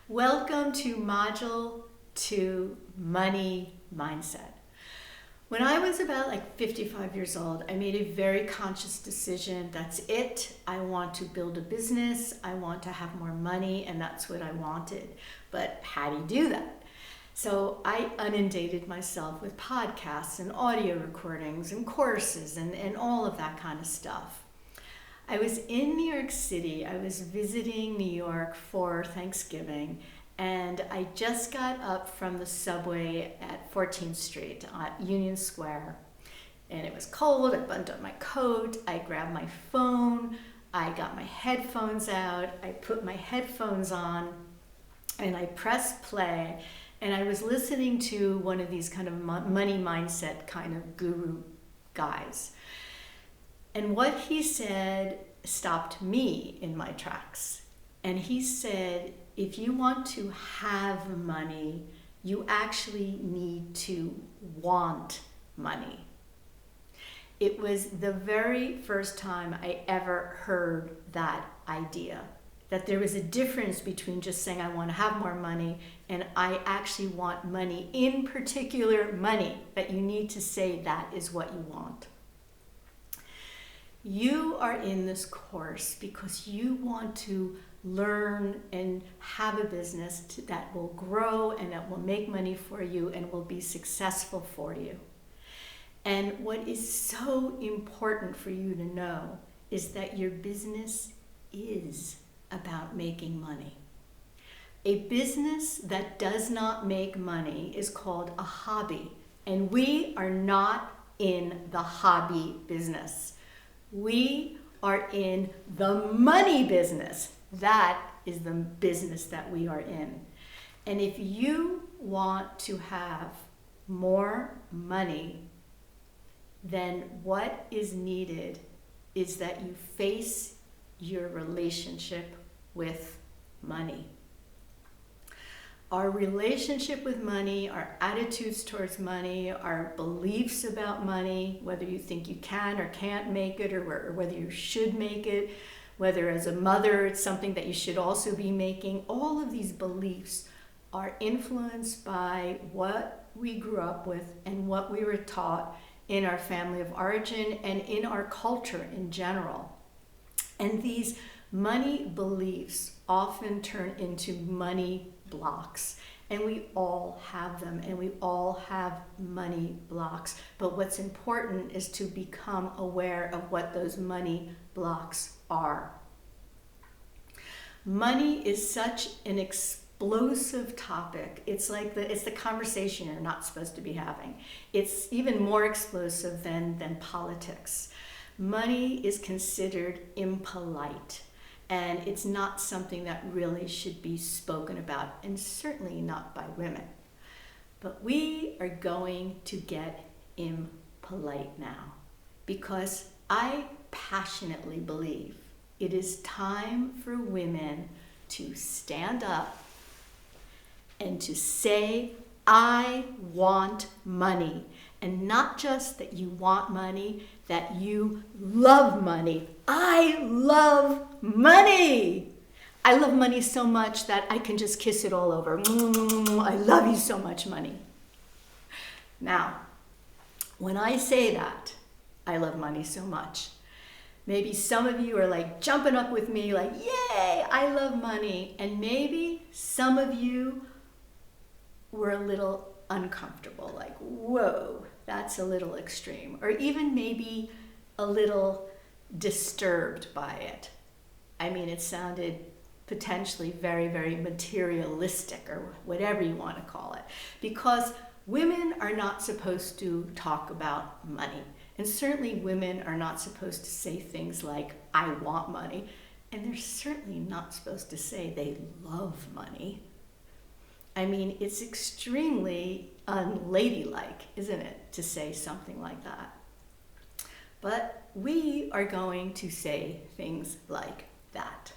Welcome to Module 2 Money Mindset. When I was about 55 years old, I made a very conscious decision. That's it. I want to build a business. I want to have more money, and that's what I wanted. But how do you do that? So I inundated myself with podcasts and audio recordings and courses and all of that kind of stuff. I was in New York City. I was visiting New York for Thanksgiving, and I just got up from the subway at 14th Street at Union Square. And it was cold. I buttoned up my coat. I grabbed my phone. I got my headphones out. I put my headphones on, and I pressed play. And I was listening to one of these kind of money mindset kind of guru guys. And what he said stopped me in my tracks. And he said, if you want to have money, you actually need to want money. It was the very first time I ever heard that idea, that there was a difference between just saying I want to have more money and I actually want money, in particular money, that you need to say that is what you want. You are in this course because you want to learn and have a business that will grow and that will make money for you and will be successful for you. And what is so important for you to know is that your business is about making money. A business that does not make money is called a hobby, and we are not in the hobby business. We are in the money business. That is the business that we are in. And if you want to have more money, then what is needed is that you face your relationship with money. Our relationship with money, our attitudes towards money, our beliefs about money, whether you think you can or can't make it, or whether you should make it, whether as a mother it's something that you should also be making, all of these beliefs are influenced by what we grew up with and what we were taught in our family of origin and in our culture in general. And these money beliefs often turn into money blocks, and we all have them, and we all have money blocks. But what's important is to become aware of what those money blocks are. Money is such an explosive topic. It's like it's the conversation you're not supposed to be having. It's even more explosive than politics. Money is considered impolite. And it's not something that really should be spoken about, and certainly not by women. But we are going to get impolite now, because I passionately believe it is time for women to stand up and to say, I want money. And not just that you want money, that you love money. I love money. I love money so much that I can just kiss it all over. I love you so much, money. Now, when I say that, I love money so much, maybe some of you are jumping up with me yay, I love money. And maybe some of you were a little uncomfortable, whoa, that's a little extreme, or even maybe a little disturbed by it. I mean, it sounded potentially very, very materialistic, or whatever you want to call it, because women are not supposed to talk about money, and certainly women are not supposed to say things like, I want money, and they're certainly not supposed to say they love money. I mean, it's extremely unladylike, isn't it, to say something like that? But we are going to say things like that,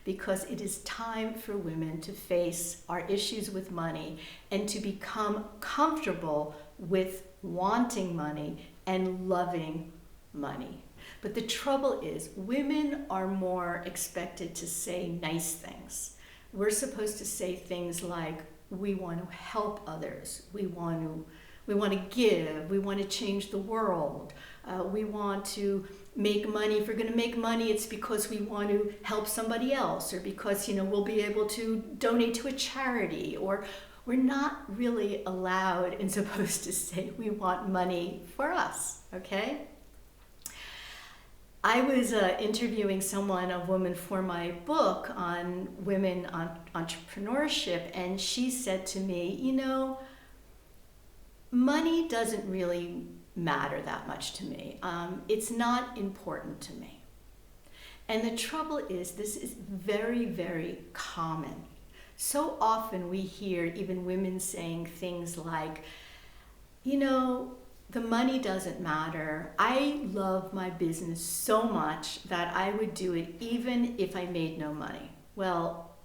because it is time for women to face our issues with money and to become comfortable with wanting money and loving money. But the trouble is, women are more expected to say nice things. We're supposed to say things like, we want to help others, we want to give, we want to change the world, we want to make money. If we're going to make money, it's because we want to help somebody else, or because we'll be able to donate to a charity. Or we're not really allowed and supposed to say we want money for us, okay? I was interviewing a woman for my book on women on entrepreneurship, and she said to me, money doesn't really matter that much to me. It's not important to me. And the trouble is, this is very, very common. So often we hear even women saying things like, the money doesn't matter. I love my business so much that I would do it even if I made no money. Well,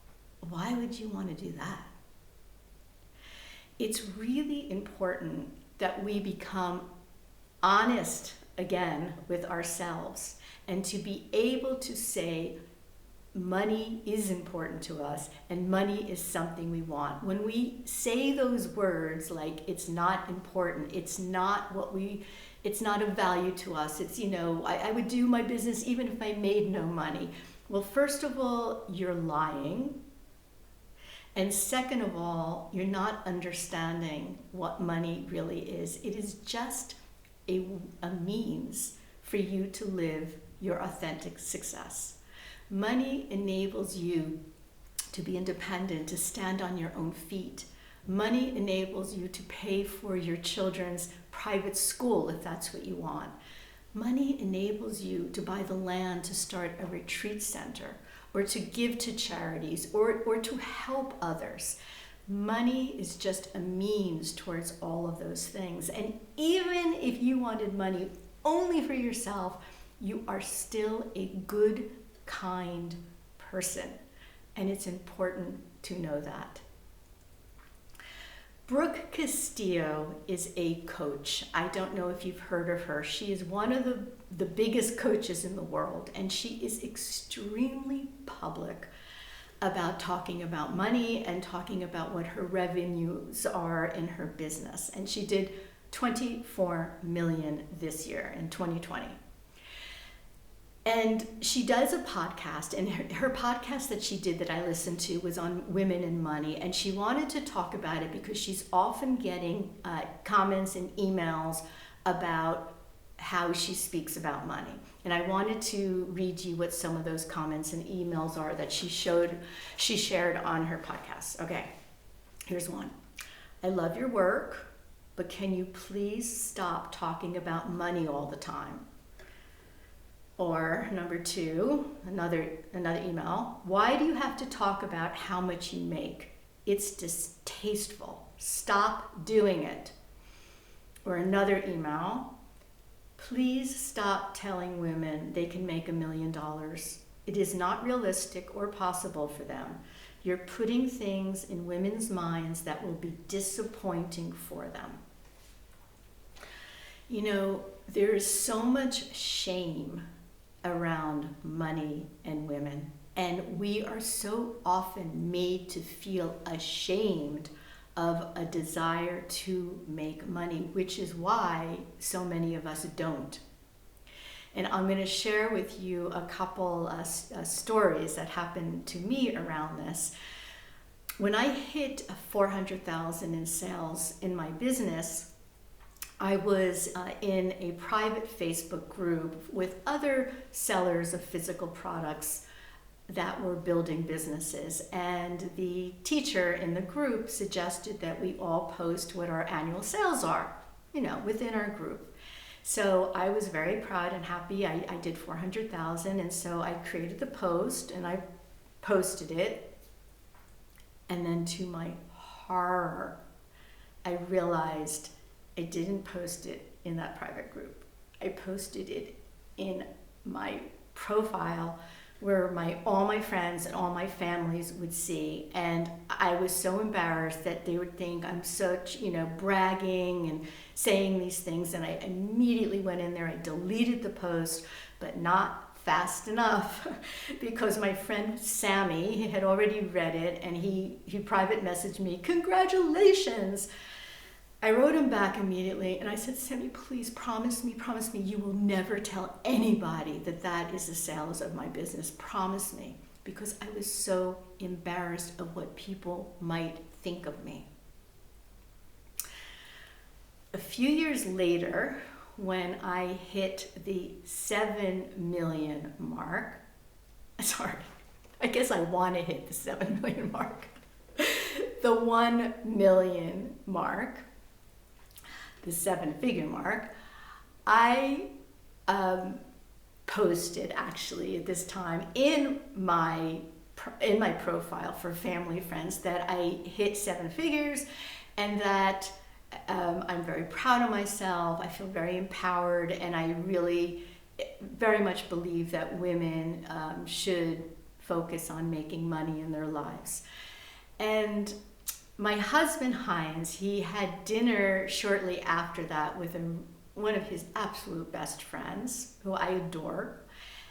why would you want to do that? It's really important that we become honest again with ourselves, and to be able to say money is important to us and money is something we want. When we say those words like it's not important, it's not a value to us, it's, I would do my business even if I made no money. Well, first of all, you're lying. And second of all, you're not understanding what money really is. It is just a means for you to live your authentic success. Money enables you to be independent, to stand on your own feet. Money enables you to pay for your children's private school if that's what you want. Money enables you to buy the land to start a retreat center, or to give to charities, or to help others. Money is just a means towards all of those things. And even if you wanted money only for yourself, you are still a good, kind person. And it's important to know that. Brooke Castillo is a coach. I don't know if you've heard of her. She is one of the biggest coaches in the world, and she is extremely public about talking about money and talking about what her revenues are in her business. And she did 24 million this year in 2020. And she does a podcast, and her podcast that she did that I listened to was on women and money, and she wanted to talk about it because she's often getting comments and emails about how she speaks about money. And I wanted to read you what some of those comments and emails are that she shared on her podcast. Okay, here's one. I love your work, but can you please stop talking about money all the time? Or number two, another email. Why do you have to talk about how much you make? It's distasteful. Stop doing it. Or another email. Please stop telling women they can make $1 million. It is not realistic or possible for them. You're putting things in women's minds that will be disappointing for them. There is so much shame around money and women, and we are so often made to feel ashamed of a desire to make money, which is why so many of us don't. And I'm going to share with you a couple stories that happened to me around this. When I hit 400,000 in sales in my business, I was in a private Facebook group with other sellers of physical products that were building businesses. And the teacher in the group suggested that we all post what our annual sales are, within our group. So I was very proud and happy. I did 400,000, and so I created the post and I posted it. And then to my horror, I realized I didn't post it in that private group. I posted it in my profile where all my friends and all my families would see. And I was so embarrassed that they would think I'm such, bragging and saying these things. And I immediately went in there, I deleted the post, but not fast enough because my friend Sammy had already read it, and he private messaged me, "Congratulations." I wrote him back immediately and I said, "Sammy, please promise me you will never tell anybody that is the sales of my business. Promise me." Because I was so embarrassed of what people might think of me. A few years later, when I hit the 7 million mark, I guess I want to hit the 7 million mark, the 1 million mark, the 7-figure mark, I posted actually at this time in my profile for family friends that I hit 7 figures, and that I'm very proud of myself. I feel very empowered, and I really very much believe that women should focus on making money in their lives. And my husband Heinz, he had dinner shortly after that with one of his absolute best friends, who I adore,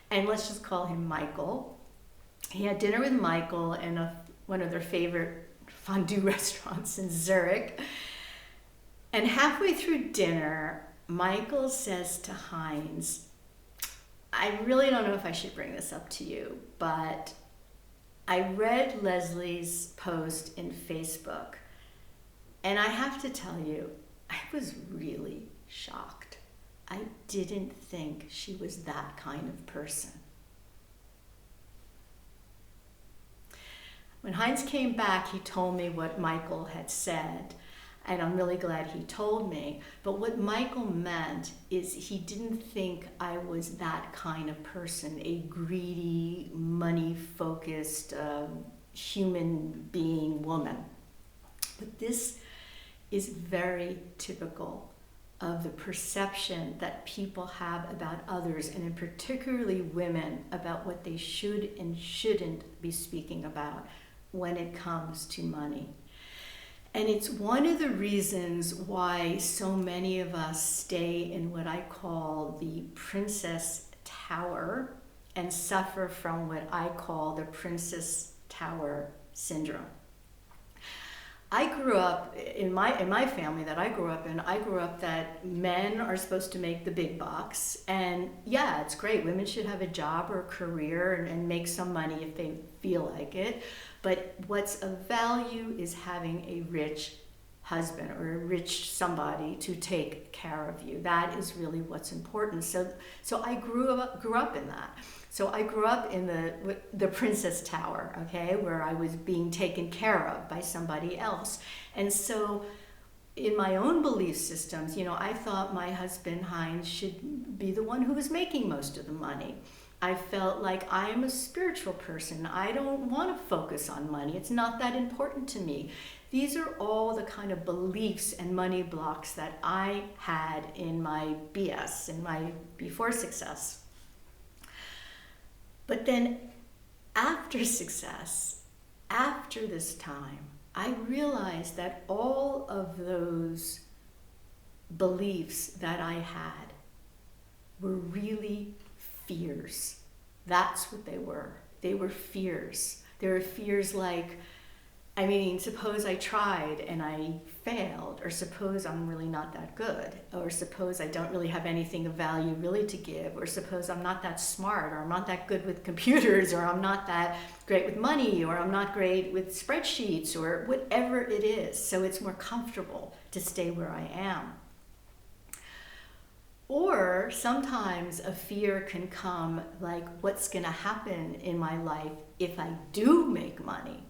and let's just call him Michael. He had dinner with Michael in one of their favorite fondue restaurants in Zurich. And halfway through dinner, Michael says to Heinz, "I really don't know if I should bring this up to you, but I read Leslie's post in Facebook, and I have to tell you, I was really shocked. I didn't think she was that kind of person." When Heinz came back, he told me what Michael had said, and I'm really glad he told me. But what Michael meant is he didn't think I was that kind of person, a greedy, money-focused, human being woman. But this is very typical of the perception that people have about others, and in particularly women, about what they should and shouldn't be speaking about when it comes to money. And it's one of the reasons why so many of us stay in what I call the princess tower and suffer from what I call the princess tower syndrome. I grew up in my family that I grew up in. I grew up that men are supposed to make the big bucks, and yeah, it's great. Women should have a job or a career and make some money if they feel like it. But what's of value is having a rich husband or a rich somebody to take care of you. That is really what's important. So I grew up in that. So I grew up in the princess tower, okay, where I was being taken care of by somebody else. And so in my own belief systems, I thought my husband Heinz should be the one who was making most of the money. I felt like I am a spiritual person. I don't want to focus on money. It's not that important to me. These are all the kind of beliefs and money blocks that I had in my BS, in my before success. But then after success, after this time, I realized that all of those beliefs that I had were really fears. That's what they were. They were fears. They were fears like, suppose I tried and I failed, or suppose I'm really not that good, or suppose I don't really have anything of value really to give, or suppose I'm not that smart, or I'm not that good with computers, or I'm not that great with money, or I'm not great with spreadsheets, or whatever it is. So it's more comfortable to stay where I am. Or sometimes a fear can come like, what's going to happen in my life if I do make money?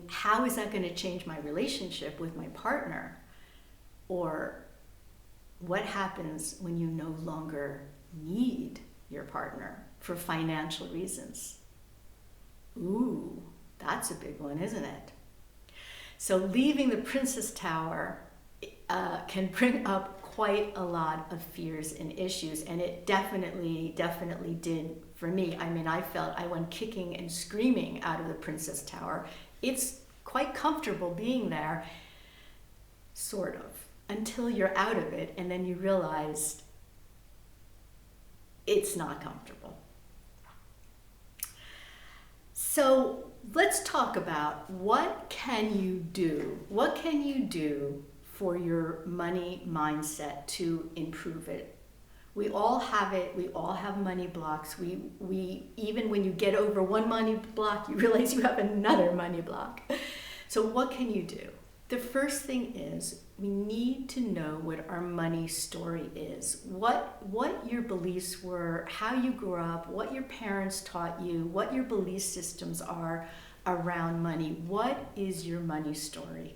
How is that going to change my relationship with my partner? Or what happens when you no longer need your partner for financial reasons? Ooh, that's a big one, isn't it? So leaving the princess tower can bring up quite a lot of fears and issues, and it definitely did for me. I felt I went kicking and screaming out of the princess tower. It's quite comfortable being there, sort of, until you're out of it, and then you realize it's not comfortable. So let's talk about what can you do? What can you do for your money mindset to improve it? We all have it. We all have money blocks. We even when you get over one money block, you realize you have another money block. So what can you do? The first thing is we need to know what our money story is. What your beliefs were, how you grew up, what your parents taught you, what your belief systems are around money. What is your money story?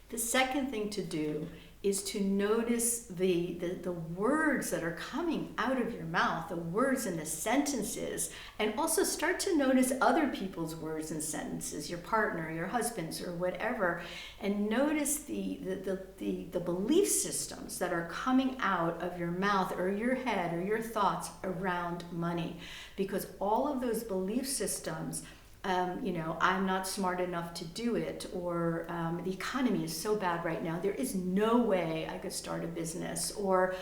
The second thing to do is to notice the words that are coming out of your mouth, the words and the sentences, and also start to notice other people's words and sentences, your partner, your husband's, or whatever, and notice the belief systems that are coming out of your mouth or your head or your thoughts around money. Because all of those belief systems, I'm not smart enough to do it, or the economy is so bad right now, there is no way I could start a business, or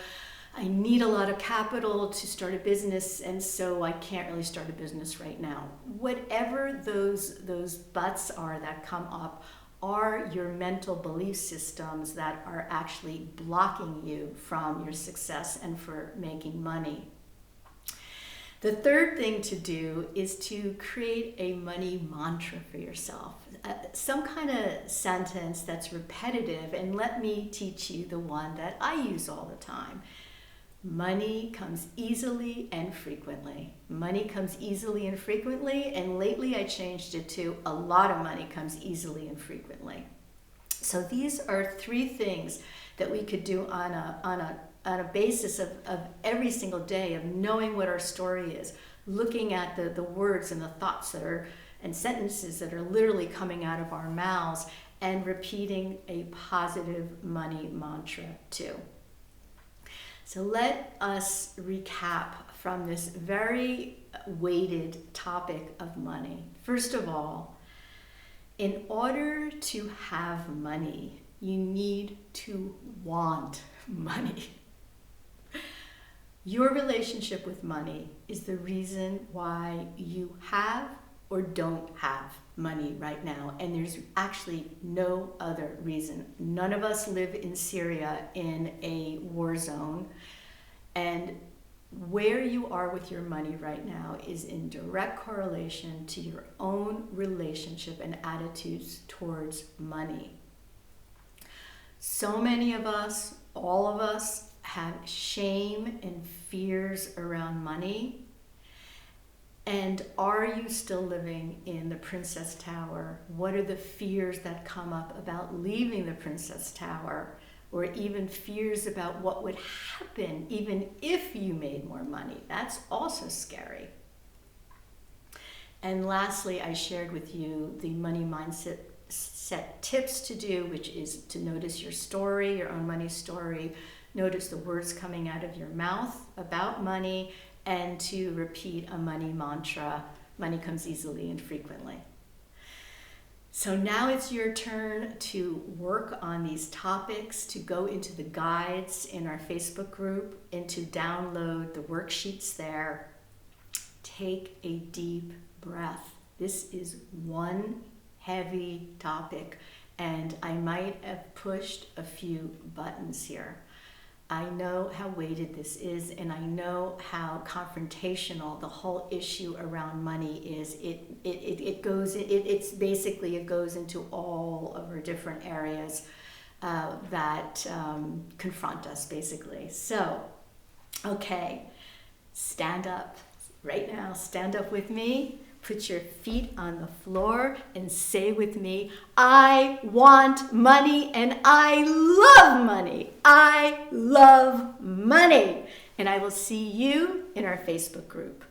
I need a lot of capital to start a business, and so I can't really start a business right now. Whatever those buts are that come up are your mental belief systems that are actually blocking you from your success and for making money. The third thing to do is to create a money mantra for yourself. Some kind of sentence that's repetitive, and let me teach you the one that I use all the time. Money comes easily and frequently. Money comes easily and frequently, and lately I changed it to a lot of money comes easily and frequently. So these are three things that we could do on a basis of every single day, of knowing what our story is, looking at the words and the thoughts that are and sentences that are literally coming out of our mouths, and repeating a positive money mantra too. So let us recap from this very weighted topic of money. First of all, in order to have money, you need to want money. Your relationship with money is the reason why you have or don't have money right now. And there's actually no other reason. None of us live in Syria in a war zone. And where you are with your money right now is in direct correlation to your own relationship and attitudes towards money. So many of us, all of us, have shame and fears around money. And are you still living in the Princess Tower? What are the fears that come up about leaving the Princess Tower? Or even fears about what would happen even if you made more money? That's also scary. And lastly, I shared with you the money mindset set tips to do, which is to notice your story, your own money story, notice the words coming out of your mouth about money, and to repeat a money mantra. Money comes easily and frequently. So now it's your turn to work on these topics, to go into the guides in our Facebook group, and to download the worksheets there. Take a deep breath. This is one heavy topic, and I might have pushed a few buttons here. I know how weighted this is, and I know how confrontational the whole issue around money is. It goes into all of our different areas that confront us, basically. So, okay, stand up right now. Stand up with me. Put your feet on the floor and say with me, I want money and I love money. I love money. And I will see you in our Facebook group.